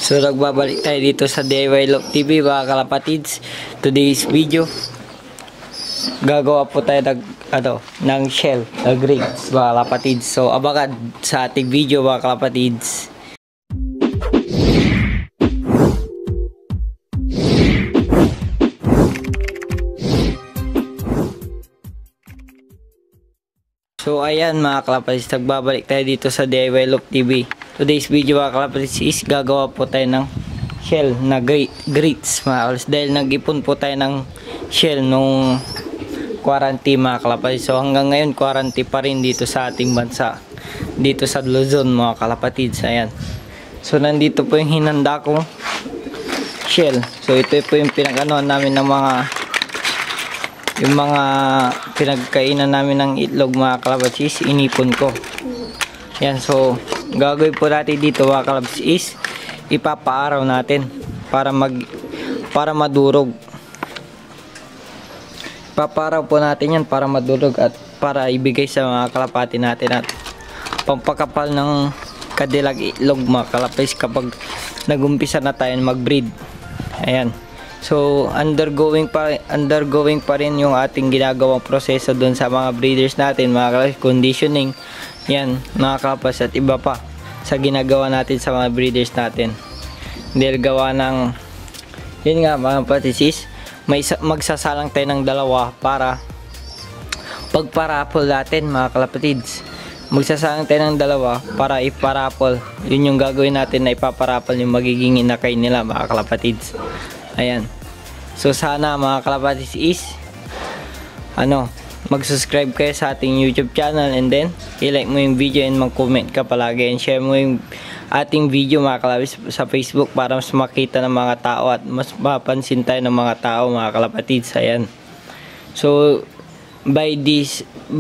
So nagbabalik tayo dito sa DIY Loop TV mga kalapatids. Today's video, gagawa po tayo ng shell na grapes mga kalapatids. So abangan sa ating video mga kalapatids. So ayan mga kalapatids, nagbabalik tayo dito sa DIY Loop TV. Today's video mga kalapatids is gagawa po tayo ng shell na grapes mga kalapatids. Dahil nag-ipon po tayo ng shell nung quarantine mga kalapatids. So hanggang ngayon quarantine pa rin dito sa ating bansa. Dito sa Luzon mga kalapatids. Ayan. So nandito po yung hinanda kong shell. So ito po yung pinag-anoan namin ng mga pinagkainan namin ng itlog mga kalapatids, inipon ko. Yan, so gagawin po natin dito mga kalapatids is ipapaaraw natin para madurog. Ipapaaraw po natin yan para madurog at para ibigay sa mga kalapati natin at pampakapal ng kadilag itlog mga kalapatids kapag nagumpisa na tayo mag-breed. Ayan. So undergoing pa rin yung ating ginagawang proseso doon sa mga breeders natin, mga conditioning, yan mga kalapatids, at iba pa sa ginagawa natin sa mga breeders natin. Dahil gawa ng yun nga mga kalapatids, magsasalang tayo ng dalawa para pagparapol natin mga kalapatids. Magsasalang tayo ng dalawa para iparapol. Yun yung gagawin natin na ipaparapol yung magiging inakay nila mga kalapatids. Ayan. So sana mga kalapatids is mag-subscribe kayo sa ating YouTube channel, and then i-like mo yung video and mag-comment ka palagi, and share mo yung ating video mga kalapatids sa Facebook para mas makita ng mga tao at mas mapansin tayo ng mga tao mga kalapatids. Ayan. So by 1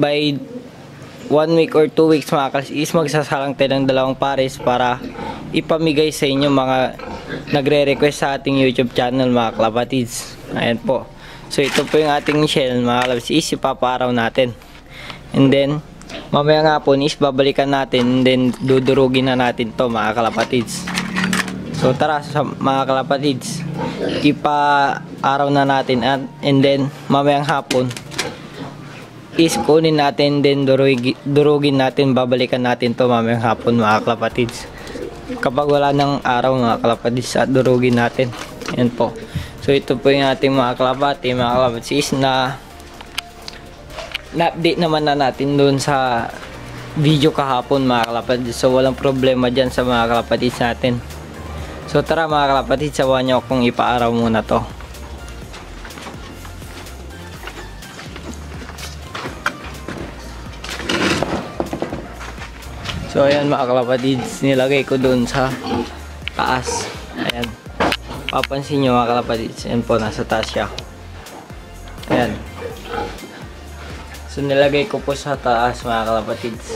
week or 2 weeks mga kalapatids is magsasalang tayo ng dalawang pares para ipamigay sa inyo mga nagre-request sa ating YouTube channel mga kalapatids. Ayan po. So ito po yung ating shell mga kalapatids is ipaparaw natin. And then mamaya nga po is babalikan natin, and then dudurugin na natin to mga kalapatids. So tara mga kalapatids, ipa-araw na natin and then mamayang hapon is kunin natin, then durugin natin, babalikan natin to mamayang hapon mga kalapatids. Kapag wala ng araw mga kalapatids at durugin natin. Yan po. So ito po yung ating mga kalapatids na update naman na natin doon sa video kahapon mga kalapatids. So walang problema dyan sa mga kalapatids natin. So tara mga kalapatids, sawan nyo akong ipaaraw muna to. So ayan mga kalapatids, nilagay ko doon sa taas. Ayan. Papansin nyo mga kalapatids, ayan po, nasa taas siya. Ayan. So nilagay ko po sa taas mga kalapatids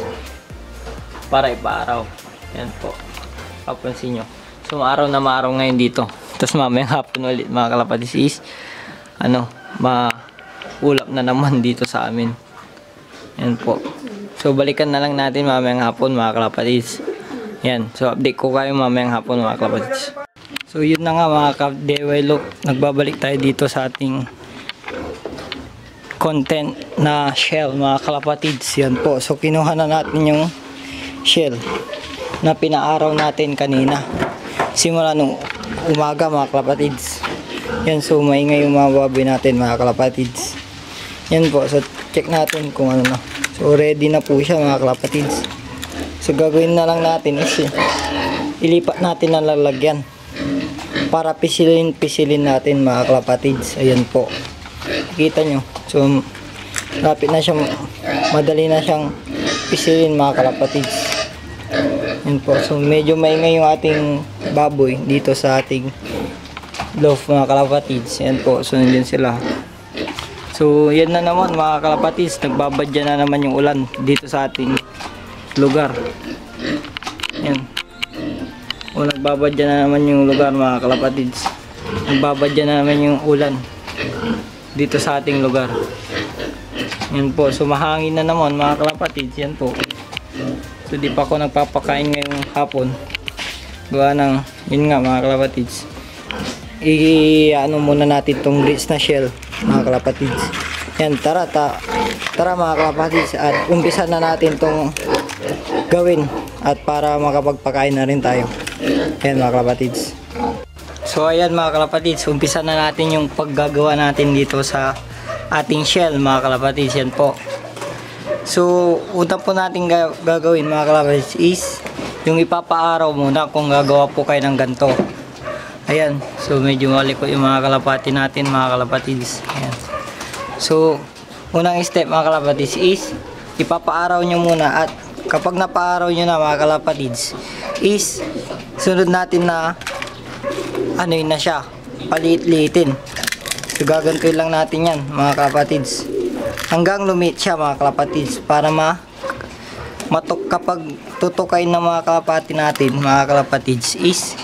para ipaaraw. Ayan po. Papansin nyo. So maaraw na maaraw ngayon dito. Tapos mamayang hapon ulit mga kalapatids is maulap na naman dito sa amin. Ayan po. So balikan na lang natin mamayang hapon mga kalapatids. Yan. So update ko kayo mamayang hapon mga kalapatids. So yun na nga mga DIY Loop, nagbabalik tayo dito sa ating content na shell mga kalapatids. Yan po. So kinuha na natin yung shell na pinaaraw natin kanina. Simula nung umaga mga kalapatids. Yan. So maingay yung mga baboy natin mga kalapatids. Yan po. So check natin kung ano na. So ready na po siya mga kalapatids. So gagawin na lang natin is ilipat natin ang lalagyan para pisilin natin mga kalapatids. Ayan po. Kita nyo. So lapit na siya, madali na siyang pisilin mga kalapatids. Ayan po. So medyo maingay yung ating baboy dito sa ating loaf mga kalapatids. Ayan po. So nandiyan sila. So yan na naman mga kalapatids, nagbabadya na naman yung ulan dito sa ating lugar. Yan. O nagbabadya na naman yung lugar mga kalapatids. Nagbabadya na naman yung ulan dito sa ating lugar. Yan po. So mahangin na naman mga kalapatids. Yan po. So di pa ako nagpapakain ngayong hapon. Gawa ng, yun nga mga kalapatids. Ano muna natin tong grease na shell mga kalapatids. Yan, tara mga kalapatids, at umpisa na natin tong gawin at para makapagpakain na rin tayo. Yan mga kalapatids. So ayan mga kalapatids, umpisa na natin yung paggagawa natin dito sa ating shell mga kalapatids. Yan po. So una po natin gagawin mga kalapatids is yung ipapaaraw muna kung gagawa po kayo ng ganito. Ayan, so medyo maliko yung mga kalapati natin mga kalapatids. Ayan. So unang step mga kalapatids is ipapaaraw nyo muna, at kapag napaaraw nyo na mga kalapatids is sunod natin na ano yun na siya, paliit-liitin. So gagantuin lang natin yan mga kalapatids hanggang lumit siya mga kalapatids, para kapag tutukain ng mga kalapati natin mga kalapatids is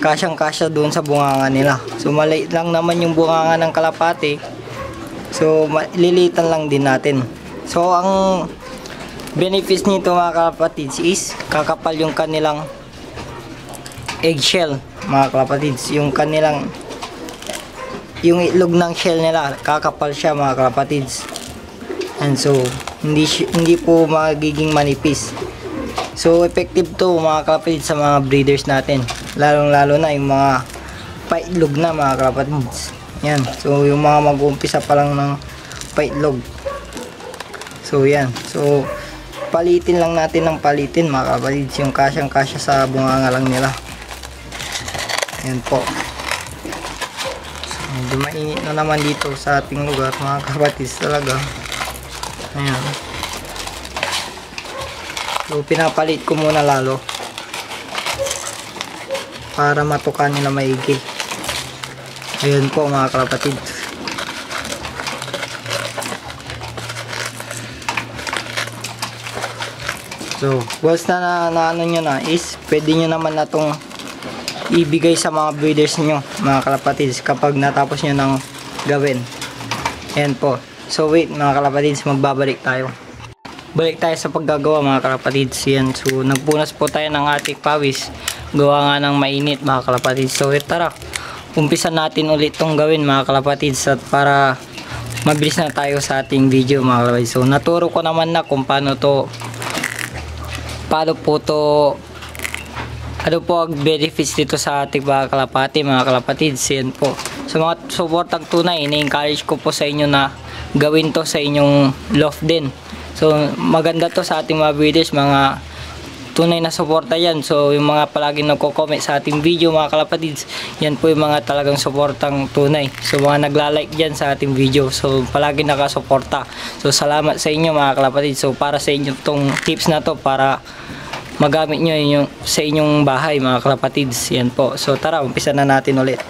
kasyang-kasya doon sa bunganga nila. So maliit lang naman yung bunganga ng kalapati, so lilitan lang din natin. So ang benefits nito mga kalapatids is kakapal yung kanilang eggshell mga kalapatids, yung itlog ng shell nila kakapal siya mga kalapatids. And so hindi po magiging manipis. So effective to mga kalapatids sa mga breeders natin, lalong-lalo na yung mga paitlog na mga kalapatids. Yan. So yung mga mag-uumpisa pa lang ng paitlog. So yan. So palitin lang natin ng palitin mga kalapatids, yung kasyang-kasya sa bunganga lang nila. Yan po. So medyo mainit na naman dito sa ating lugar mga kalapatids talaga. Ayan. So pinapalit ko muna lalo para matukan nila maigi. Ayun po mga kalapatid. So once na ano nyo na is pwede nyo naman na itong ibigay sa mga breeders nyo mga kalapatids kapag natapos nyo ng gawin. Ayan po. So wait mga kalapatids, magbabalik tayo. Balik tayo sa paggagawa mga kalapatids. Yan. So nagpunas po tayo ng ating pawis, gawa nga ng mainit mga kalapatids. So tara, umpisa natin ulit itong gawin mga kalapatids, at para mabilis na tayo sa ating video mga kalapatids. So naturo ko naman na kung paano po to ano po ang benefits dito sa ating mga kalapati mga kalapatids. Yan po. Sa mga supportang tunay, ini-encourage ko po sa inyo na gawin to sa inyong loft din. So maganda to sa ating mga breeders, mga tunay na suporta yan. So yung mga palaging nagko-comment sa ating video mga kalapatids, yan po yung mga talagang suportang tunay. So mga nagla-like dyan sa ating video, so palaging nakasuporta. So salamat sa inyo mga kalapatids. So para sa inyo tong tips na to, para magamit nyo yung sa inyong bahay mga kalapatids. Yan po. So tara, umpisa na natin ulit.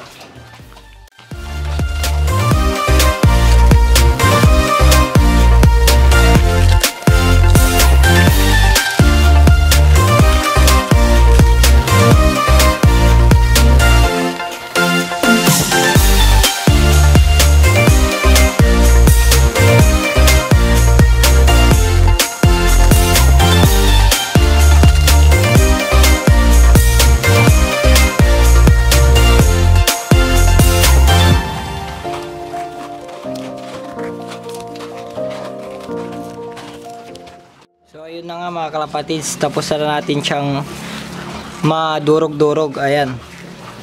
So ayun na nga mga kalapatids, tapos na natin siyang madurog-durog. Ayan.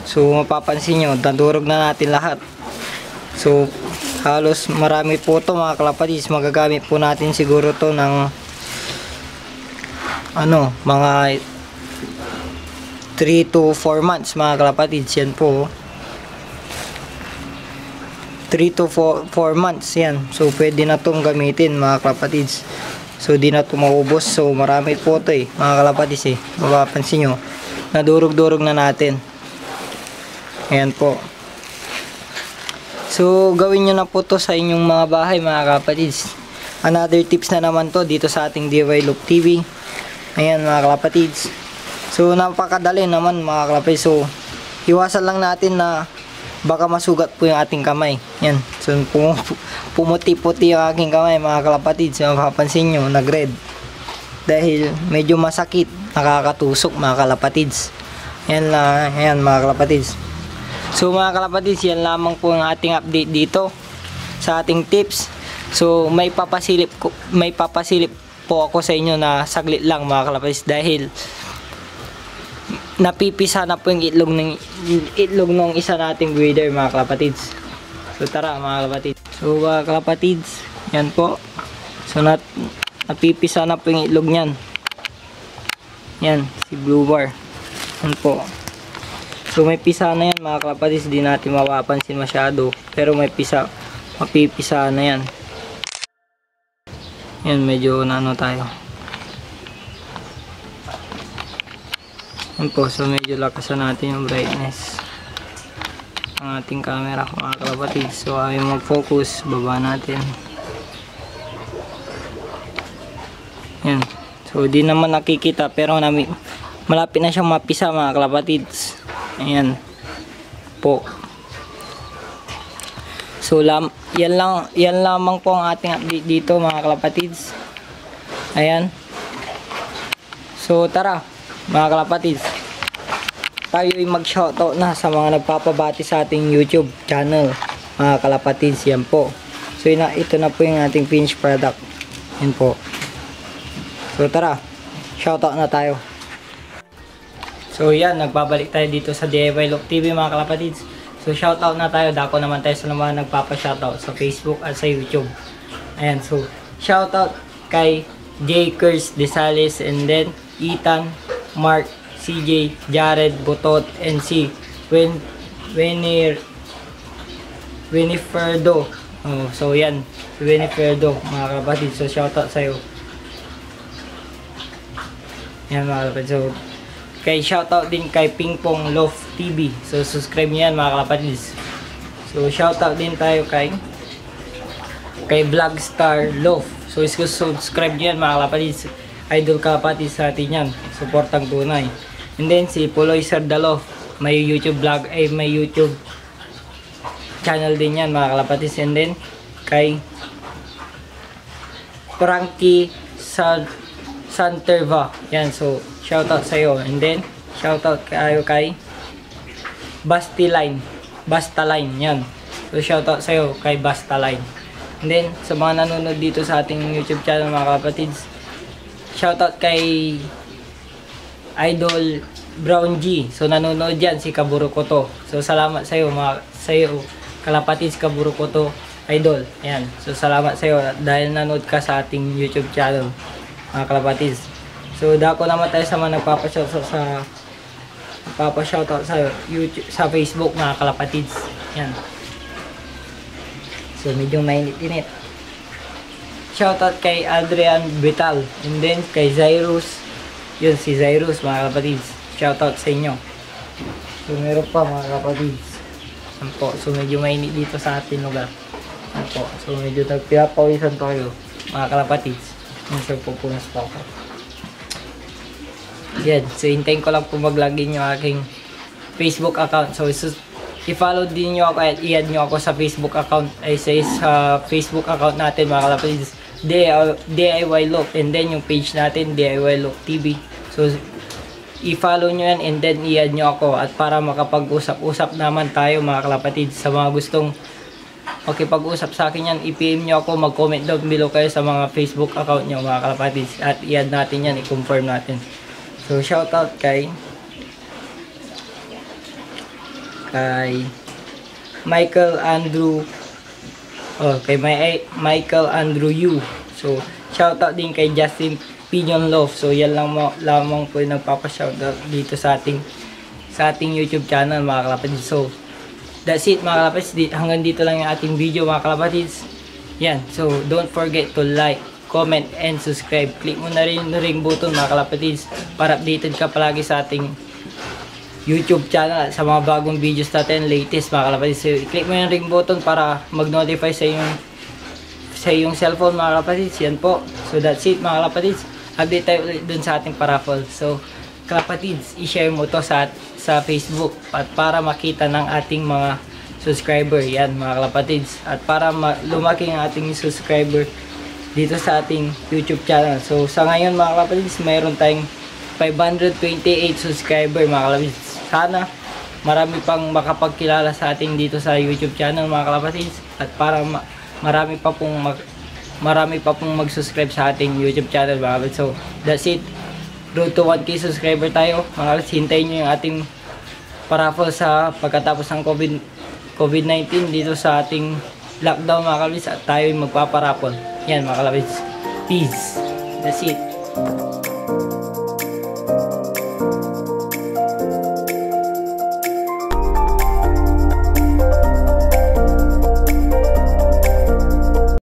So mapapansin nyo, nadurog na natin lahat. So halos marami po to mga kalapatids. Magagamit po natin siguro to ng mga 3 to 4 months mga kalapatids. Yan po, 3 to 4 months yan. So pwede na tong gamitin mga kalapatids. So di na ito maubos. So marami po ito mga kalapatids mapapansin nyo, nadurog-durog na natin. Ayan po. So gawin nyo na po to sa inyong mga bahay mga kalapatids. Another tips na naman to dito sa ating DIY Loop TV. Ayan mga kalapatids. So napakadali naman mga kalapatids. So iwasan lang natin na baka masugat po yung ating kamay. Yan. So pumuti-puti yung aking kamay mga kalapatids. Mapapansin nyo, nag-red. Dahil medyo masakit, nakakatusok mga kalapatids. Yan lang, yan mga kalapatids. So mga kalapatids, yan lamang po ang ating update dito sa ating tips. So may papasilip po ako sa inyo na saglit lang mga kalapatids, dahil napipisa na po yung itlog ng isa nating breeder mga kalapatids. So tara mga kalapatids. So mga kalapatids, yan po. So napipisa na po yung itlog niyan. Yan, si blue bar. Yan po. So may pisa na yan mga kalapatids, di natin mapapansin masyado, pero mapipisa na yan. Yan, medyo naano tayo. Yan po, so medyo lakasan natin yung brightness ng ating camera mga kalapatids. So ayaw mag-focus, baba natin. Yan. So di naman nakikita, pero malapit na siyang mapisa mga kalapatids. Ayan po. So yan lamang po ang ating update dito mga kalapatids. Ayan. So tara mga kalapatids, tayo ay mag-shoutout na sa mga nagpapabati sa ating YouTube channel mga kalapatids. Yan po. So ito na po yung ating finished product. Yan po. So tara, shoutout na tayo. So yan, nagbabalik tayo dito sa DIY Look TV mga kalapatids. So shoutout na tayo, dako naman tayo sa mga nagpapa-shoutout sa Facebook at sa YouTube. Ayan, so shoutout kay J. Kers Desales, and then Ethan, Mark, CJ, Jared, Butot, and si Winifredo. So yan, Winifredo mga kalapatids. So shoutout sa'yo. Yan mga kalapatids. So kay shoutout din kay Pingpong Love TV. So subscribe niyo yan mga kalapatids. So shoutout din tayo kay Vlogstar Love. So subscribe niyo yan mga kalapatids. Idol kalapatids sa atin yan. Suportang tunay. And then si Puloy Sardalov, may YouTube vlog, may YouTube channel din yan mga kalapatids. And then kay Frankie Santerva. Yan, so shoutout sa iyo. And then shoutout kayo kay Bastaline. Yan. So shoutout sa iyo kay Bastaline. And then sa mga nanonood dito sa ating YouTube channel mga kapatids, shoutout kay Idol Brown G. So nanonood yan si Kaburukoto. So salamat sa iyo kalapatids Kaburukoto Idol. Ayan. So salamat sa iyo dahil nanood ka sa ating YouTube channel mga kalapatids. So dako naman tayo sa mga nagpapa-shoutout sa YouTube, sa Facebook mga kalapatids. Yan. So medyo mainit-init. Shoutout kay Adrian Vital, and then kay Zyrus. Yun si Zyrus mga kalapatids. Shoutout sa inyo. So meron pa mga kalapatids. Yan po. So medyo mainit dito sa ating lugar. Yan po. So medyo nagpinapawisan tayo mga kalapatids. Minsan po punas pa ako. Yan. So hintayin ko lang po mag-login yung aking Facebook account. So i-follow din nyo ako at i-add nyo ako sa Facebook account. Ay sa Facebook account natin mga kalapatids, DIY Look. And then yung page natin, DIY Look TV. So i-follow nyo yan and then i-add nyo ako. At para makapag-usap-usap naman tayo mga kalapatids, sa mga gustong makipag-usap sa akin yan, i-PM nyo ako, mag-comment down below kayo sa mga Facebook account nyo mga kalapatids. At i-add natin yan, i-confirm natin. So shoutout kay Michael Andrew, Michael Andrew Yu. So shoutout din kay Justin Pinion Love. So yan lamang po yung nagpapa-shoutout dito sa ating YouTube channel mga kalapatids. So that's it mga kalapatids, hanggang dito lang yung ating video mga kalapatids. Yan, so don't forget to like, comment, and subscribe. Click mo na rin yung ring button mga kalapatids para updated ka palagi sa ating YouTube channel sa mga bagong videos natin, latest mga kalapatids. So click mo yung ring button para mag-notify sa iyong cellphone mga kalapatids. Yan po. So that's it mga kalapatids. Update tayo ulit dun sa ating paraffle. So kalapatids, i-share mo to sa Facebook at para makita ng ating mga subscriber. Yan mga kalapatids. At para lumaki ang ating subscriber dito sa ating YouTube channel. So sa ngayon mga kalapatids, mayroon tayong 528 subscriber mga kalapatids. sana marami pang makapagkilala sa ating dito sa YouTube channel mga kalapatids, at para marami pa pong mag-subscribe sa ating YouTube channel mga kalapatids. So that's it, road to 1K subscriber tayo mga kalapatids. Hintayin nyo yung ating paraffle sa pagkatapos ng COVID-19 dito sa ating lockdown mga kalapatids, at tayo magpaparapol yan mga kalapatids. Peace, that's it.